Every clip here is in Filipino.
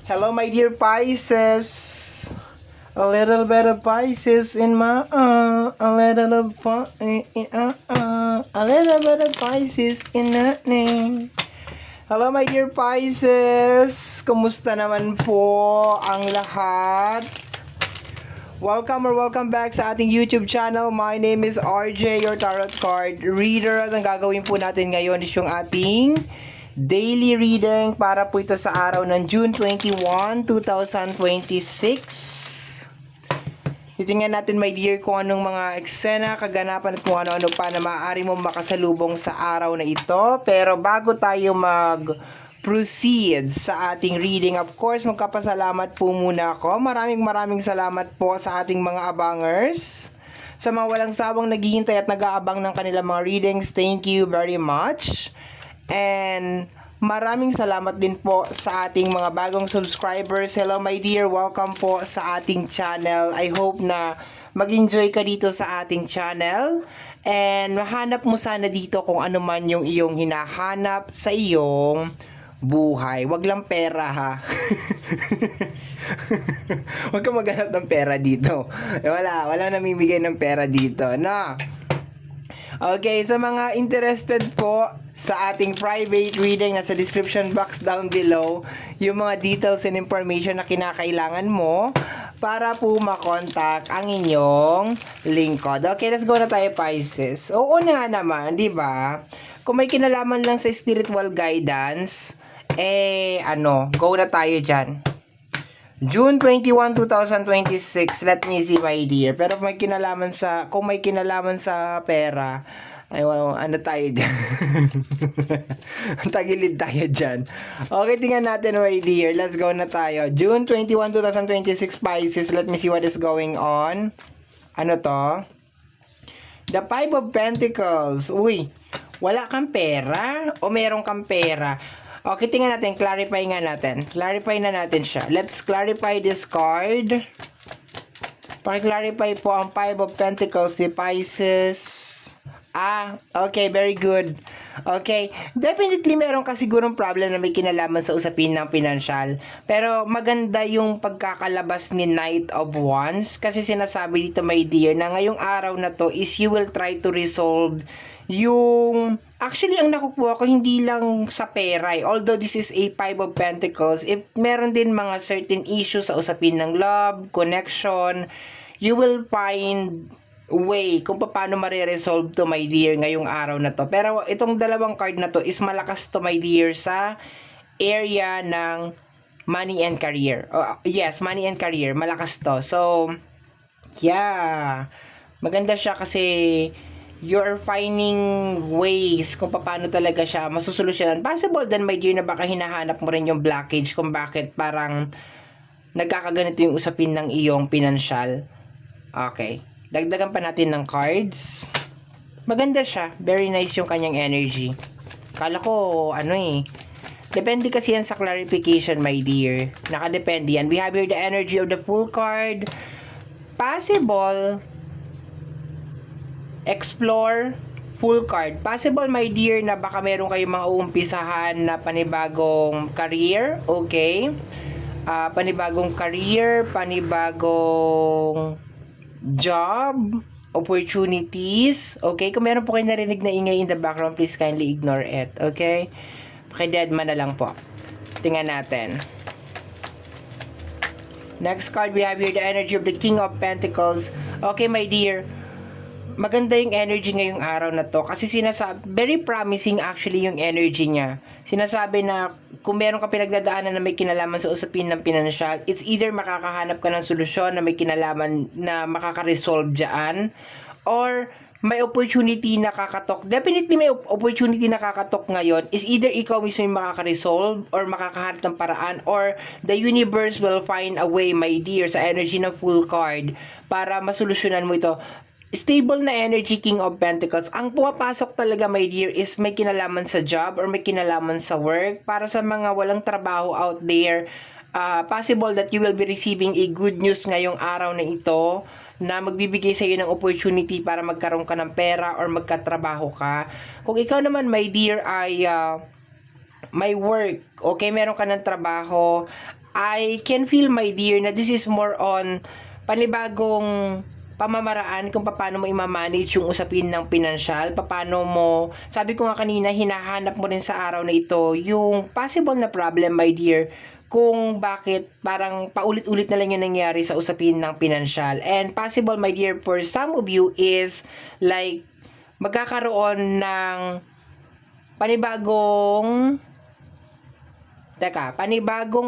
Hello, my dear Pisces. A little bit of Pisces in my a little of a little bit of Pisces in that name. Hello, my dear Pisces. Kumusta naman po ang lahat? Welcome back sa ating YouTube channel. My name is RJ, your tarot card reader. At ang gagawin po natin ngayon is yung ating daily reading para po ito sa araw ng June 21, 2026. Titingnan natin, my dear, kung anong mga eksena, kaganapan at kung ano-ano pa na maaari mo makasalubong sa araw na ito. Pero bago tayo mag-proceed sa ating reading, of course, magkapasalamat po muna ako. Maraming salamat po sa ating mga abangers. Sa mga walang sawang naghihintay at nag-aabang ng kanilang mga readings, thank you very much. And maraming salamat din po sa ating mga bagong subscribers. Hello my dear, welcome po sa ating channel. I hope na mag-enjoy ka dito sa ating channel. And mahanap mo sana dito kung ano man yung iyong hinahanap sa iyong buhay. Wag lang pera, ha. Wag kang maghanap ng pera dito. Wala namimigay ng pera dito, no? Okay, sa mga interested po sa ating private reading, nasa description box down below yung mga details and information na kinakailangan mo para po makontak ang inyong lingkod. Okay, let's go na tayo, Pisces. Oo nga naman, di ba? Kung may kinalaman lang sa spiritual guidance, go na tayo dyan. June 21, 2026. Let me see, my dear. Pero kung may kinalaman sa pera, ano tayo dyan? Tagilid tayo dyan. Okay, tingnan natin, my dear. Let's go na tayo. June 21, 2026, Pisces. Let me see what is going on. Ano to? The Five of Pentacles. Uy, wala kang pera? O meron kang pera? Okay, tingnan natin. Clarify nga natin. Clarify na natin siya. Let's clarify this card. Para-clarify po ang Five of Pentacles si Pisces. Okay. Very good. Okay. Definitely meron ka sigurong problem na may kinalaman sa usapin ng financial. Pero maganda yung pagkakalabas ni Knight of Wands. Kasi sinasabi dito, my dear, na ngayong araw na to is you will try to resolve yung... Actually, ang nakukuha ko hindi lang sa pera. Although this is a Five of Pentacles, if meron din mga certain issues sa usapin ng love, connection, you will find way kung paano mariresolve to, my dear, ngayong araw na to. Pero itong dalawang card na to is malakas to, my dear, sa area ng money and career. Yes, money and career. Malakas to. So, yeah. Maganda siya kasi you're finding ways kung paano talaga siya masusolusyonan. Possible then, my dear, na baka hinahanap mo rin yung blockage kung bakit parang nagkakaganito yung usapin ng iyong pinansyal. Okay. Dagdagan pa natin ng cards. Maganda siya. Very nice yung kanyang energy. Kala ko, depende kasi yan sa clarification, my dear. Nakadepende yan. We have here the energy of the Fool card. Possible explore full card. Possible, my dear, na baka meron kayong mga uumpisahan na panibagong career. Okay. Panibagong career, panibagong job, opportunities. Okay. Kung meron po kayo narinig na ingay in the background, please kindly ignore it. Okay. Pakideadman na lang po. Tingnan natin. Next card, we have here the energy of the King of Pentacles. Okay, my dear. Maganda yung energy ngayong araw na to kasi very promising actually yung energy niya. Sinasabi na kung meron ka pinagdadaanan na may kinalaman sa usapin ng pinansyal, it's either makakahanap ka ng solusyon na may kinalaman na makaka-resolve dyan, or may opportunity na kakatok. Definitely may opportunity na kakatok ngayon is either ikaw mismo yung makaka-resolve or makakahanap ng paraan, or the universe will find a way, my dear, sa energy ng Full card para masolusyonan mo ito. Stable na energy, King of Pentacles. Ang pumapasok talaga, my dear, is may kinalaman sa job or may kinalaman sa work. Para sa mga walang trabaho out there, possible that you will be receiving a good news ngayong araw na ito na magbibigay sa iyo ng opportunity para magkaroon ka ng pera or magkatrabaho ka. Kung ikaw naman, my dear, ay may work, okay, meron ka ng trabaho, I can feel, my dear, na this is more on panibagong pamamaraan kung paano mo i-manage yung usapin ng pinansyal, paano mo, sabi ko nga kanina, hinahanap mo rin sa araw na ito yung possible na problem, my dear, kung bakit parang paulit-ulit na lang yung nangyari sa usapin ng pinansyal. And possible, my dear, for some of you is like magkakaroon ng panibagong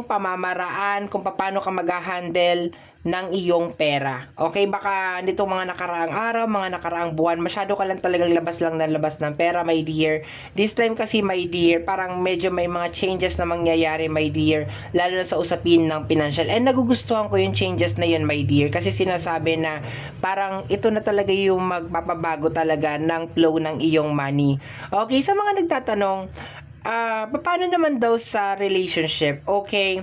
pamamaraan kung paano ka mag-handle ng iyong pera. Okay, baka nitong mga nakaraang araw, mga nakaraang buwan, masyado ka lang talagang labas ng pera, my dear. This time kasi, my dear, parang medyo may mga changes na mangyayari, my dear, lalo na sa usapin ng financial. And nagugustuhan ko yung changes na yun, my dear, kasi sinasabi na parang ito na talaga yung magpapabago talaga ng flow ng iyong money. Okay, sa mga nagtatanong, paano naman daw sa relationship? Okay,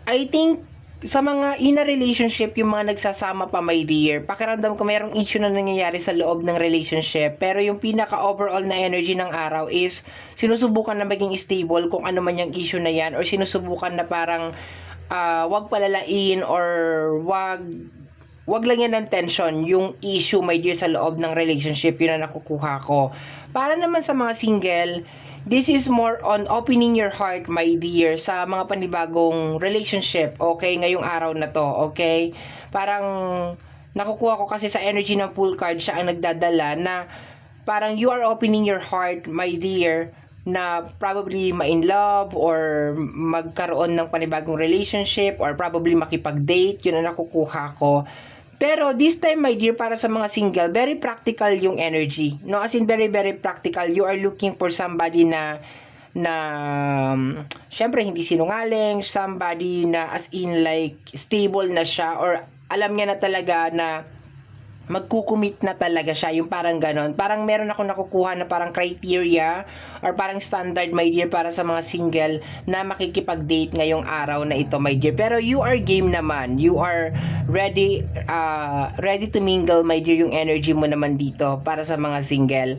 I think sa mga in a relationship, yung mga nagsasama pa, my dear, pakiramdam ko mayroong issue na nangyayari sa loob ng relationship, pero yung pinaka overall na energy ng araw is sinusubukan na maging stable kung ano man yung issue na yan, or sinusubukan na parang wag palalain or wag lang yan ng tension yung issue, my dear, sa loob ng relationship. Yun ang nakukuha ko. Para naman sa mga single, this is more on opening your heart, my dear, sa mga panibagong relationship, okay, ngayong araw na to, okay? Parang nakukuha ko kasi sa energy ng Fool card, siya ang nagdadala na parang you are opening your heart, my dear, na probably ma-in love or magkaroon ng panibagong relationship or probably makipag-date. Yun ang nakukuha ko. Pero this time, my dear, para sa mga single, very practical yung energy. No, as in very, very practical. You are looking for somebody na syempre hindi sinungaling, somebody na as in like stable na siya, or alam niya na talaga na magkukumit na talaga siya, yung parang ganon. Parang meron ako nakukuha na parang criteria or parang standard, my dear, para sa mga single na makikipag-date ngayong araw na ito, my dear. Pero you are game naman. You are ready to mingle, my dear, yung energy mo naman dito para sa mga single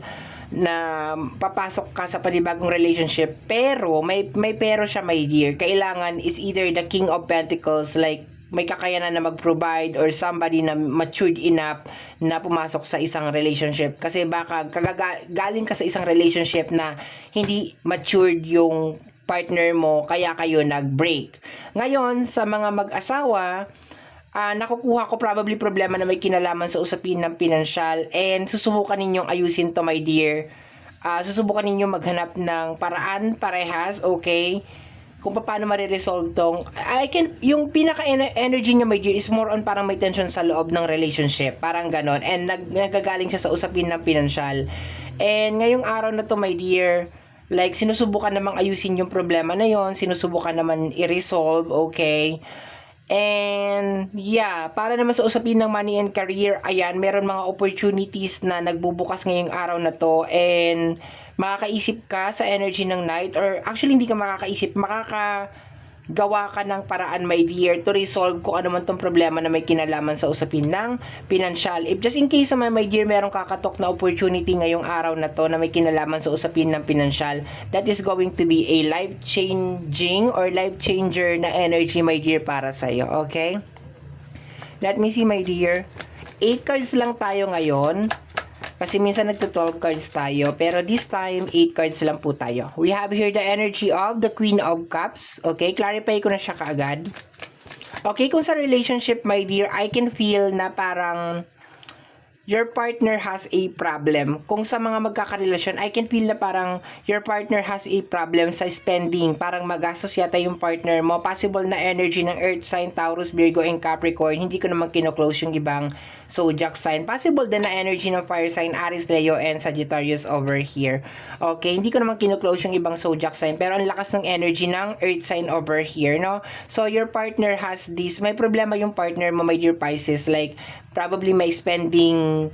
na papasok ka sa panibagong relationship, pero may pero siya, my dear. Kailangan is either the King of Pentacles, like may kakayanan na mag-provide, or somebody na matured enough na pumasok sa isang relationship. Kasi baka galing ka sa isang relationship na hindi matured yung partner mo, kaya kayo nag-break. Ngayon, sa mga mag-asawa, nakukuha ko probably problema na may kinalaman sa usapin ng pinansyal, and susubukan ninyong ayusin to, my dear. Susubukan ninyong maghanap ng paraan parehas, okay? Kung paano mariresolve tong, yung pinaka-energy niya, my dear, is more on parang may tension sa loob ng relationship. Parang ganon. And nagagaling siya sa usapin ng pinansyal. And ngayong araw na to, my dear, like, sinusubukan namang ayusin yung problema na yon, sinusubukan naman i-resolve, okay? And yeah, para naman sa usapin ng money and career, ayan, meron mga opportunities na nagbubukas ngayong araw na to, and makakaisip ka sa energy ng night, or actually hindi ka makakaisip, makakagawa ka ng paraan, my dear, to resolve kung ano man tong problema na may kinalaman sa usapin ng pinansyal. If just in case naman, my dear, merong kakatok na opportunity ngayong araw na to na may kinalaman sa usapin ng pinansyal, that is going to be a life-changing or life-changer na energy, my dear, para sa'yo, okay? Let me see, my dear. 8 cards lang tayo ngayon. Kasi minsan nagto-12 cards tayo, pero this time 8 cards lang po tayo. We have here the energy of the Queen of Cups. Okay, clarify ko na siya kaagad. Okay, kung sa relationship, my dear, I can feel na parang your partner has a problem. Kung sa mga magkakarelasyon, I can feel na parang your partner has a problem sa spending. Parang magastos yata yung partner mo. Possible na energy ng Earth sign, Taurus, Virgo, and Capricorn. Hindi ko naman kino-close yung ibang zodiac sign. Possible din na energy ng fire sign, Aries, Leo, and Sagittarius over here. Okay, hindi ko naman kino-close yung ibang zodiac sign, pero ang lakas ng energy ng Earth sign over here, no? So, your partner has this, may problema yung partner mo, my dear Pisces, like, probably may spending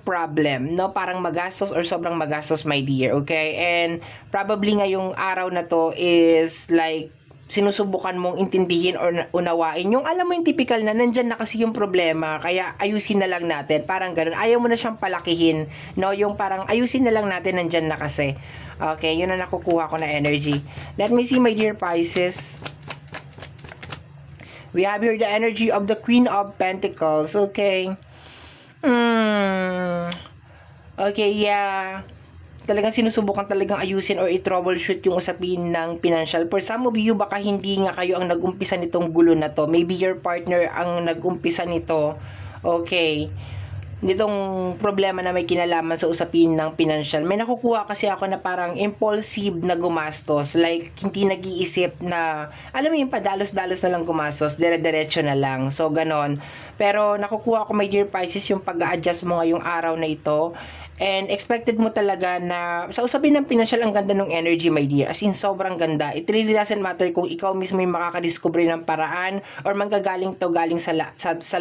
problem, no? Parang magastos or sobrang magastos, my dear, okay? And probably ngayong araw na to is like sinusubukan mong intindihin or unawain. Yung alam mo yung typical na nandyan na kasi yung problema, kaya ayusin na lang natin. Parang ganun. Ayaw mo na siyang palakihin. No? Yung parang ayusin na lang natin, nandyan na kasi. Okay, yun na nakukuha ko na energy. Let me see, my dear Pisces. We have here the energy of the Queen of Pentacles. Okay. Okay, yeah. Talagang sinusubukan talagang ayusin or i-troubleshoot yung usapin ng financial. For some of you, baka hindi nga kayo ang nag-umpisa nitong gulo na to. Maybe your partner ang nag-umpisa nito. Okay. Nitong problema na may kinalaman sa usapin ng financial. May nakukuha kasi ako na parang impulsive na gumastos. Like, hindi nag-iisip na, alam mo yung padalos-dalos na lang gumastos, dire-diretso na lang. So, ganon. Pero nakukuha ko, my dear Pisces, yung pag-a-adjust mo ngayong araw na ito. And expected mo talaga na sa usapin ng financial, ang ganda ng energy, my dear. As in, sobrang ganda. It really doesn't matter kung ikaw mismo yung makakadiscover ng paraan or manggagaling to galing sa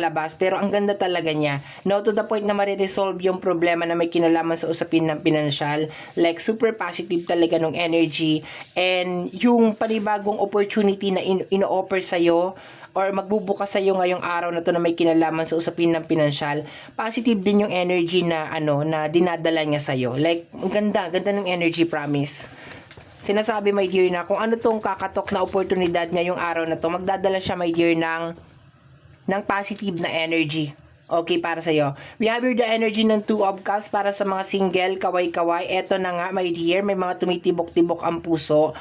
labas. Pero ang ganda talaga niya. No, to the point na mariresolve yung problema na may kinalaman sa usapin ng financial. Like, super positive talaga ng energy. And yung panibagong opportunity na ino-offer sa'yo, or magbubukas sa iyo ngayong araw na to na may kinalaman sa usapin ng financial, positive din yung energy na na dinadala niya sa iyo. Like, ganda ng energy, promise. Sinasabi, my dear, na kung ano tong kakatok na oportunidad ngayong araw na to, magdadala siya, my dear, ng positive na energy. Okay, para sa iyo. We have here the energy ng Two of Cups para sa mga single, kaway-kaway. Eto na nga, my dear, may mga tumitibok-tibok ang puso.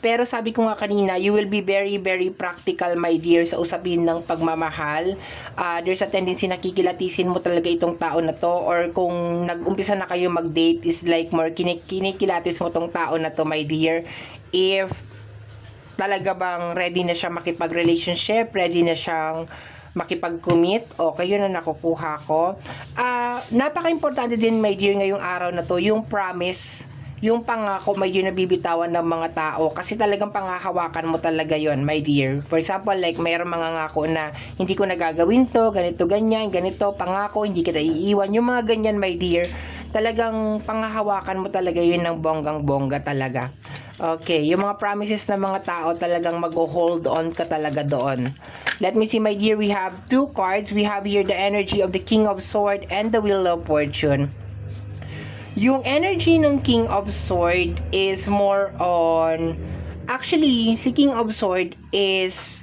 Pero sabi ko nga kanina, you will be very, very practical, my dear, sa usapin ng pagmamahal. There's a tendency na kikilatisin mo talaga itong tao na to, or kung nag-umpisa na kayo mag-date, is like more kinikilatis mo tong tao na to, my dear. If talaga bang ready na siya makipag-relationship, ready na siyang makipag-commit, okay, yun na nakukuha ko. Napaka-importante din, my dear, ngayong araw na to, yung promise, yung pangako, my dear, na bibitawan ng mga tao, kasi talagang pangahawakan mo talaga yon, my dear. For example, like, mayroong mga ngako na hindi ko nagagawin to, ganito, ganyan, ganito, pangako, hindi kita iiwan, yung mga ganyan, my dear, talagang pangahawakan mo talaga yun ng bonggang-bongga talaga. Okay, yung mga promises ng mga tao, talagang mag-hold on ka talaga doon. Let me see, my dear, we have two cards. We have here the energy of the King of Swords and the Wheel of Fortune. Yung energy ng King of Swords is more on, actually, si King of Swords is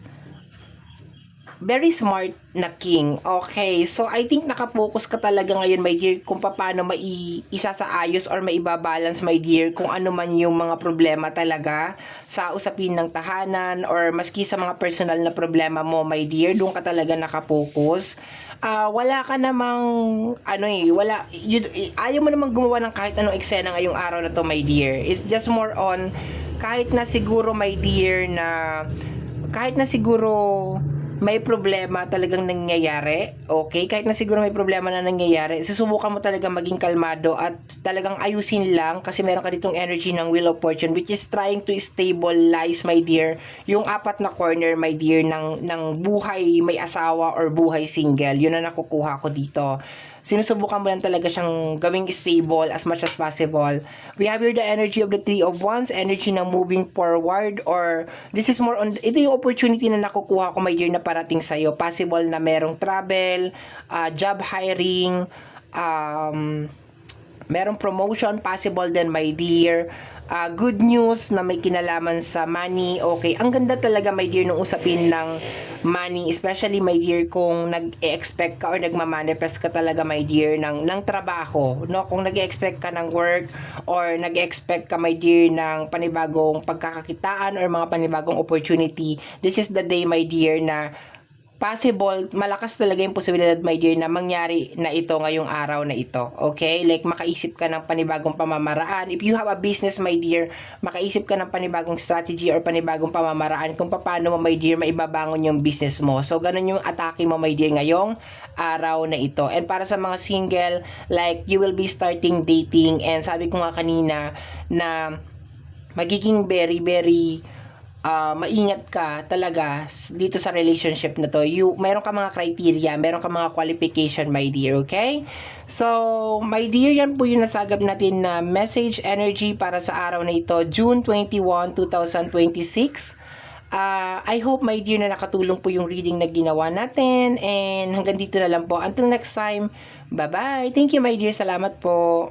very smart na king. Okay, so I think nakapokus ka talaga ngayon, my dear, kung paano maisasaayos or maibabalance, my dear, kung ano man yung mga problema talaga sa usapin ng tahanan or maski sa mga personal na problema mo, my dear, doon ka talaga nakapokus. Wala ka namang ayaw mo namang gumawa ng kahit anong eksena ngayong araw na to, my dear. It's just more on kahit na siguro, my dear, na kahit na siguro may problema talagang nangyayari, okay? Kahit na siguro may problema na nangyayari, susubukan mo talaga maging kalmado at talagang ayusin lang, kasi meron ka ditong energy ng Wheel of Fortune, which is trying to stabilize, my dear, yung apat na corner, my dear, ng buhay may asawa or buhay single. Yun na nakukuha ko dito. Sinusubukan mo lang talaga siyang gawing stable as much as possible. We have here the energy of the Three of Wands, energy na moving forward, or this is more on, ito yung opportunity na nakukuha ko, my dear, na parating sa'yo. Possible na merong travel, job hiring, merong promotion, possible din, my dear. Good news na may kinalaman sa money. Okay, ang ganda talaga, my dear, nung usapin ng money, especially, my dear, kung nag-expect ka or nagmamanifest ka talaga, my dear, ng trabaho, no? Kung nag-expect ka ng work or nag-expect ka, my dear, ng panibagong pagkakakitaan or mga panibagong opportunity, this is the day, my dear, na possible, malakas talaga yung posibilidad, my dear, na mangyari na ito ngayong araw na ito. Okay? Like, makaisip ka ng panibagong pamamaraan. If you have a business, my dear, makaisip ka ng panibagong strategy or panibagong pamamaraan kung paano mo, my dear, maibabangon yung business mo. So, ganun yung atake mo, my dear, ngayong araw na ito. And para sa mga single, like, you will be starting dating, and sabi ko nga kanina na magiging very, very maingat ka talaga dito sa relationship na to. Mayroon ka mga criteria, mayroon ka mga qualification, my dear, okay? So, my dear, yan po yung nasagap natin na message energy para sa araw na ito, June 21, 2026. I hope, my dear, na nakatulong po yung reading na ginawa natin, and hanggang dito na lang po. Until next time, bye-bye. Thank you, my dear. Salamat po.